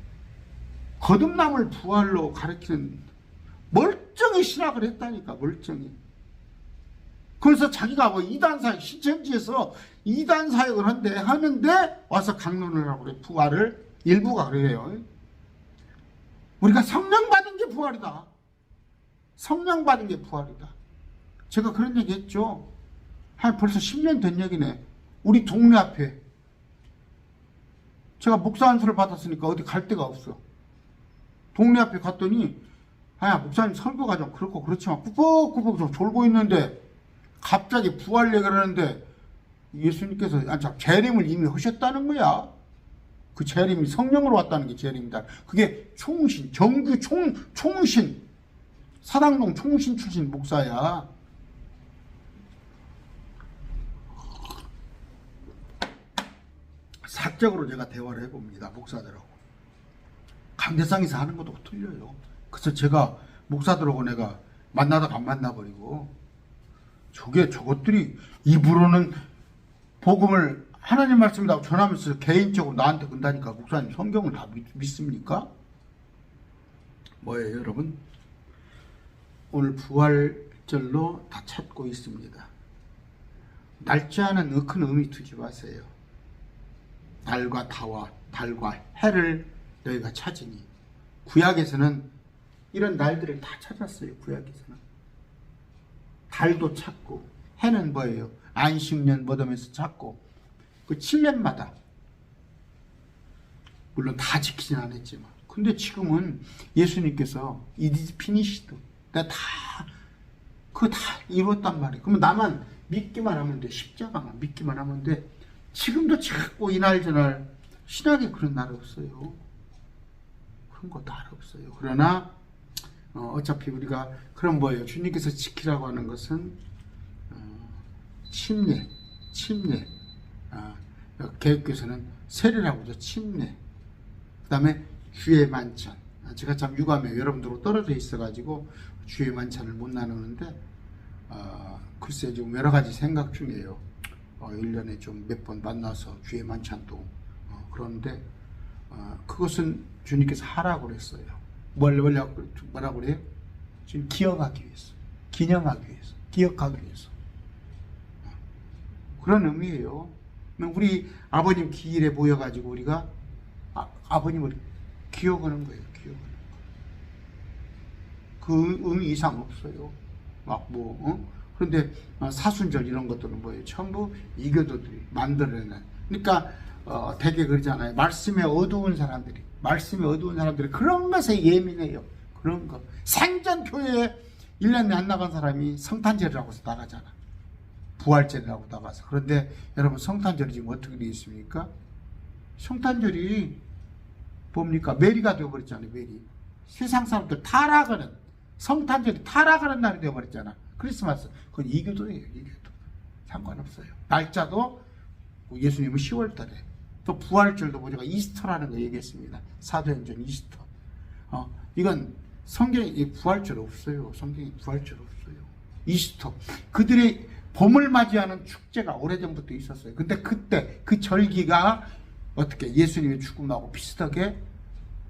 Speaker 1: 거듭남을 부활로 가르치는 멀쩡히 신학을 했다니까, 멀쩡히. 그래서 자기가 뭐 이단사역, 신천지에서 이단사역을 하는데 와서 강론을 하고 그래. 부활을 일부가 그래요. 우리가 성령 받은 게 부활이다. 성령 받은 게 부활이다. 제가 그런 얘기 했죠. 한 벌써 10년 된 얘기네. 우리 동네 앞에 제가 목사 안수를 받았으니까 어디 갈 데가 없어. 동네 앞에 갔더니 목사님 설교가 좀 그렇고 그렇지만 꾸벅꾸벅 좀 졸고 있는데 갑자기 부활 얘기를 하는데 예수님께서 재림을 이미 하셨다는 거야. 그 재림이 성령으로 왔다는 게 재림이다. 그게 총신, 정규 총신, 사당동 총신 출신 목사야. 사적으로 제가 대화를 해봅니다. 목사들하고. 강대상에서 하는 것도 틀려요. 그래서 제가 목사들하고 내가 만나다가 안 만나버리고 저것들이 입으로는 복음을 하나님 말씀이라고 전하면서 개인적으로 나한테 건다니까 목사님 성경을 다 믿습니까? 뭐예요 여러분? 오늘 부활절로 다 찾고 있습니다. 날짜는 큰 의미 두지 마세요. 달과 해를 너희가 찾으니. 구약에서는 이런 날들을 다 찾았어요. 구약에서는 달도 찾고 해는 뭐예요? 안식년 뭐하면서 찾고 그 7년마다 물론 다 지키진 않았지만 근데 지금은 예수님께서 It is finished. 내가 그거 다 이뤘단 말이에요. 그러면 나만 믿기만 하면 돼. 십자가만 믿기만 하면 돼. 지금도 자꾸 이날 저날 신학에 그런 날 없어요. 그런 거 날 없어요. 그러나 어차피 우리가 그런 뭐예요. 주님께서 지키라고 하는 것은 침례. 개혁교에서는 세례라고 하죠. 침례. 그 다음에 주의 만찬. 제가 참 유감에 여러분들하고 떨어져 있어가지고 주의 만찬을 못 나누는데 글쎄 좀 여러 가지 생각 중이에요. 1년에 좀 몇 번 만나서 주의 만찬도 그런데 그것은 주님께서 하라고 그랬어요. 뭐라고 그래요? 지금 기억하기 위해서, 기념하기 위해서, 기억하기 위해서. 그런 의미예요. 우리 아버님 기일에 모여가지고 우리가 아버님을 기억하는 거예요. 기억하는 거. 그 의미 이상 없어요. 그런데 사순절 이런 것들은 뭐예요? 전부 이교도들이 만들어낸. 그러니까 되게 그러잖아요. 말씀에 어두운 사람들이 그런 것에 예민해요. 그런 거. 생전 교회에 1년에 안 나간 사람이 성탄절이라고 해서 나가잖아. 부활절이라고 나가서. 그런데 여러분 성탄절이 지금 어떻게 되어 있습니까? 성탄절이 뭡니까? 메리가 되어버렸잖아요. 메리. 세상 사람들 타락하는, 성탄절이 타락하는 날이 되어버렸잖아. 크리스마스. 그건 이교도예요. 이교도. 상관없어요. 날짜도 예수님은 10월 달에. 또 부활절도 우리가 이스터라는 거 얘기했습니다. 사도행전 이스터. 이건 성경에 부활절 없어요. 성경에 부활절 없어요. 이스터. 그들의 봄을 맞이하는 축제가 오래전부터 있었어요. 근데 그때 그 절기가 어떻게 예수님의 죽음하고 비슷하게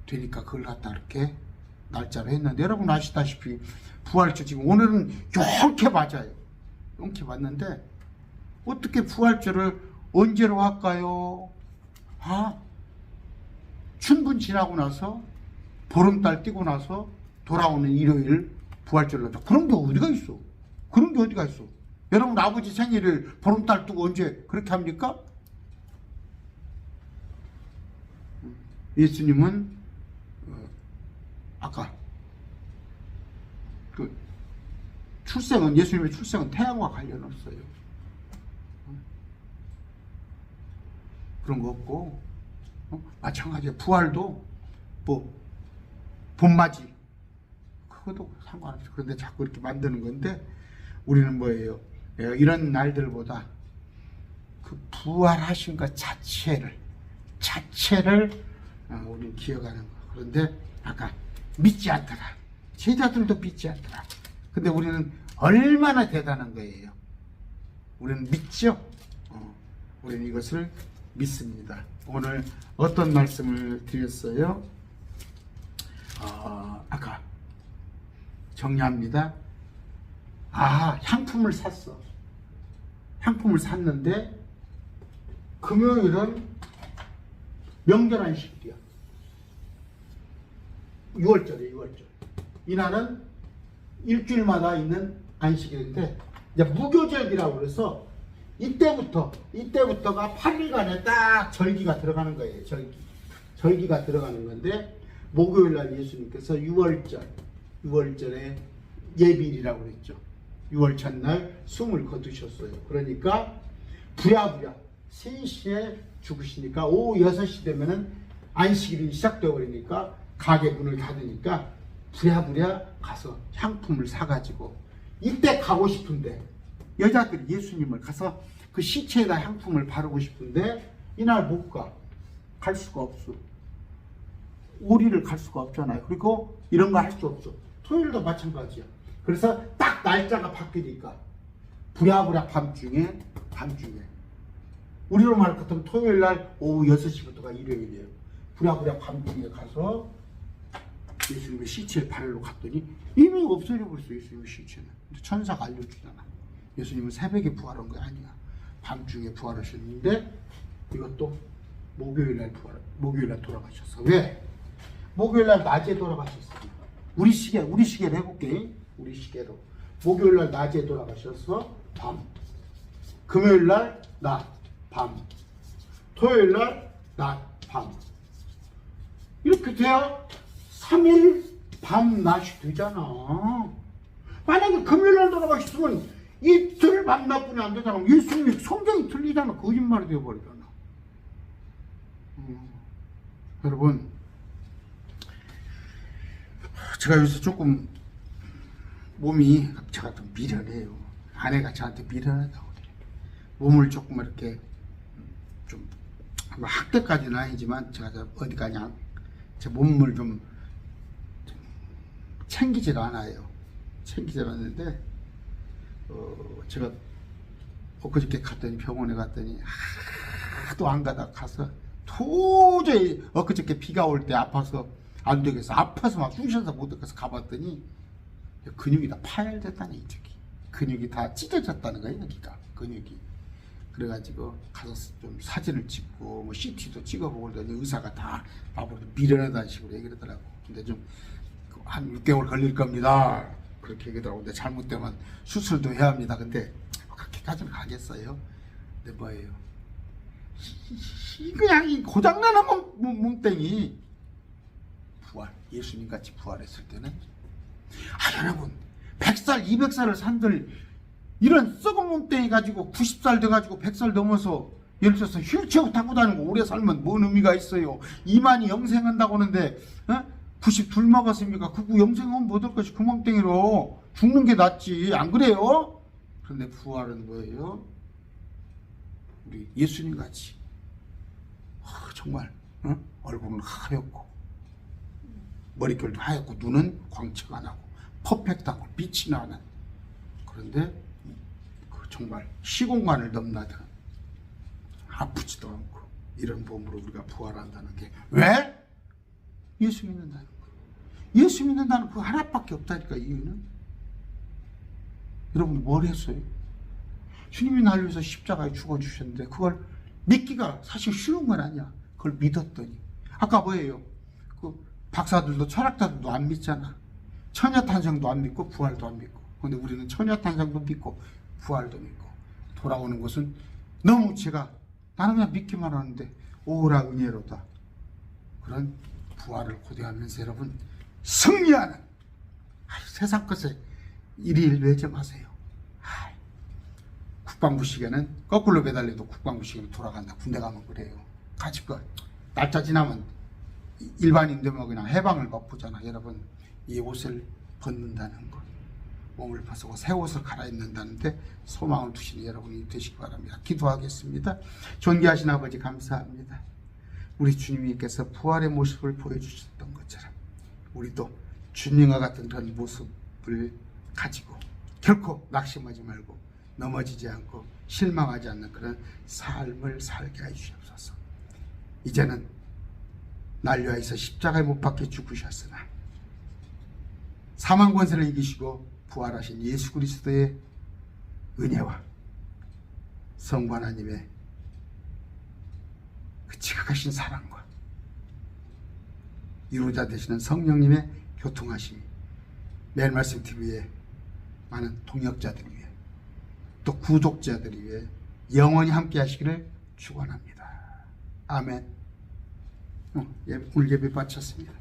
Speaker 1: 되니까 그걸 갖다 이렇게 날짜로 했는데, 여러분 아시다시피 부활절 지금 오늘은 이렇게 맞아요. 이렇게 맞는데 어떻게 부활절을 언제로 할까요? 춘분 지나고 나서 보름달 뛰고 나서 돌아오는 일요일 부활절로 하자. 그런 게 어디가 있어? 그런 게 어디가 있어? 여러분 아버지 생일을 보름달 뜨고 언제 그렇게 합니까? 예수님은 아까 그 출생은, 예수님의 출생은 태양과 관련 없어요. 그런 거 없고, 마찬가지로 부활도 뭐 봄맞이 그것도 상관없어. 그런데 자꾸 이렇게 만드는 건데, 우리는 뭐예요? 이런 날들보다 그 부활하신 것 자체를 우리는 기억하는 거. 그런데 아까 믿지 않더라. 제자들도 믿지 않더라. 근데 우리는 얼마나 대단한 거예요. 우리는 믿죠. 우리는 이것을 믿습니다. 오늘 어떤 말씀을 드렸어요? 아까 정리합니다. 향품을 샀어. 향품을 샀는데 금요일은 명절 안식일이야. 6월절이에요. 6월절. 이날은 일주일마다 있는 안식일인데, 이제 무교절이라고 그래서 이때부터가 8일간에 딱 절기가 들어가는 거예요. 절기가 들어가는 건데, 목요일날 예수님께서 6월절에 예비일이라고 그랬죠. 6월 첫날 숨을 거두셨어요. 그러니까 부랴부랴 3시에 죽으시니까 오후 6시 되면은 안식일이 시작되어 버리니까 가게 문을 닫으니까 부랴부랴 가서 향품을 사가지고, 이때 가고 싶은데 여자들이 예수님을 가서 그 시체에다 향품을 바르고 싶은데 이날 못 가. 갈 수가 없어. 오리를 갈 수가 없잖아요. 그리고 이런 거 할 수 없어. 토요일도 마찬가지야. 그래서 딱 날짜가 바뀌니까 부랴부랴 밤중에 우리로 말 같으면 토요일 날 오후 6시부터가 일요일이에요. 부랴부랴 밤중에 가서 예수님의 시체를 바르러 갔더니 이미 없어져 버렸어요. 예수님의 시체는. 천사가 알려주잖아. 예수님은 새벽에 부활한 거 아니야. 밤중에 부활하셨는데 이것도 목요일날 돌아가셨어. 왜? 목요일날 낮에 돌아가셨어요. 우리 시계로 해볼게. 우리 시계로 목요일날 낮에 돌아가셔서 밤, 금요일날 낮, 밤, 토요일날 낮, 밤, 이렇게 돼야 3일 밤 낮이 되잖아. 만약에 금요일날 돌아가셨으면 이틀 밤 낮뿐이 안 되잖아. 예수님이 성경이 틀리잖아. 거짓말이 되어버리잖아. 여러분, 제가 요새 조금 몸이 제가 좀 미련해요. 아내가 저한테 미련하다고 그래요. 몸을 조금 이렇게 좀 학대까지는 아니지만 제가 어디 가냐 제 몸을 좀 챙기질 않아요. 챙기질 않는데 제가 엊그저께 갔더니 병원에 갔더니 하도 안 가서 도저히 엊그저께 비가 올 때 아파서 안 되겠어. 아파서 막 쑤셔서 못 가서 가봤더니 근육이 다 파열됐다니. 이쪽이 근육이 다 찢어졌다는 거예요. 여기가 근육이. 그래가지고 가서 좀 사진을 찍고 뭐 CT도 찍어보고 그러더니 의사가 다 나보고 미련하다는 식으로 얘기를 하더라고. 근데 좀 한 6개월 걸릴 겁니다. 그렇게 얘기하더라고. 근데 잘못되면 수술도 해야 합니다. 근데 그렇게까지는 가겠어요. 근데 뭐예요? 그냥 이 고장나는 몸땡이 부활, 예수님같이 부활했을 때는 여러분 100살 200살을 산들 이런 썩은 몸땡이 가지고 90살 돼가지고 100살 넘어서 예를 들어서 휠체어 타고 다니고 오래 살면 뭔 의미가 있어요. 이만이 영생한다고 하는데 92 먹었습니까? 그거 영생하면 못할 것이 그 몸땡이로 죽는 게 낫지. 안 그래요? 그런데 부활은 뭐예요? 우리 예수님같이 정말 얼굴은 하얗고 머릿결도 하얗고 눈은 광채가 나고 퍼펙트하고 빛이 나는, 그런데 그 정말 시공간을 넘나든 아프지도 않고 이런 몸으로 우리가 부활한다는 게 왜? 예수 믿는다는 거. 예수 믿는다는 그 하나밖에 없다니까. 이유는 여러분 뭘 했어요? 주님이 나를 위해서 십자가에 죽어주셨는데 그걸 믿기가 사실 쉬운 건 아니야. 그걸 믿었더니 아까 뭐예요? 그 박사들도 철학자들도 안 믿잖아. 처녀탄생도 안 믿고 부활도 안 믿고. 근데 우리는 처녀탄생도 믿고 부활도 믿고 돌아오는 것은 너무 나는 그냥 믿기만 하는데 오라 은혜로다. 그런 부활을 고대하면서 여러분 승리하는 세상 것에 일일 외점하세요. 국방부 시계는 거꾸로 매달려도 국방부 시계는 돌아간다. 군대 가면 그래요. 가지고 날짜 지나면 일반인 되면 그냥 해방을 바꾸잖아. 여러분 이 옷을 벗는다는 것, 몸을 벗고 새 옷을 갈아입는다는데 소망을 두시는 여러분이 되시기 바랍니다. 기도하겠습니다. 존귀하신 아버지 감사합니다. 우리 주님께서 부활의 모습을 보여주셨던 것처럼 우리도 주님과 같은 그런 모습을 가지고 결코 낙심하지 말고 넘어지지 않고 실망하지 않는 그런 삶을 살게 해주시옵소서. 이제는 날 위하여서 십자가에 못 박혀 죽으셨으나 사망 권세를 이기시고 부활하신 예수 그리스도의 은혜와 성부 하나님의 그 지극하신 사랑과 이루자 되시는 성령님의 교통하심이 매일 말씀 TV에 많은 동역자들 위해 또 구독자들 위해 영원히 함께 하시기를 축원합니다. 아멘. 오늘 예배 마쳤습니다.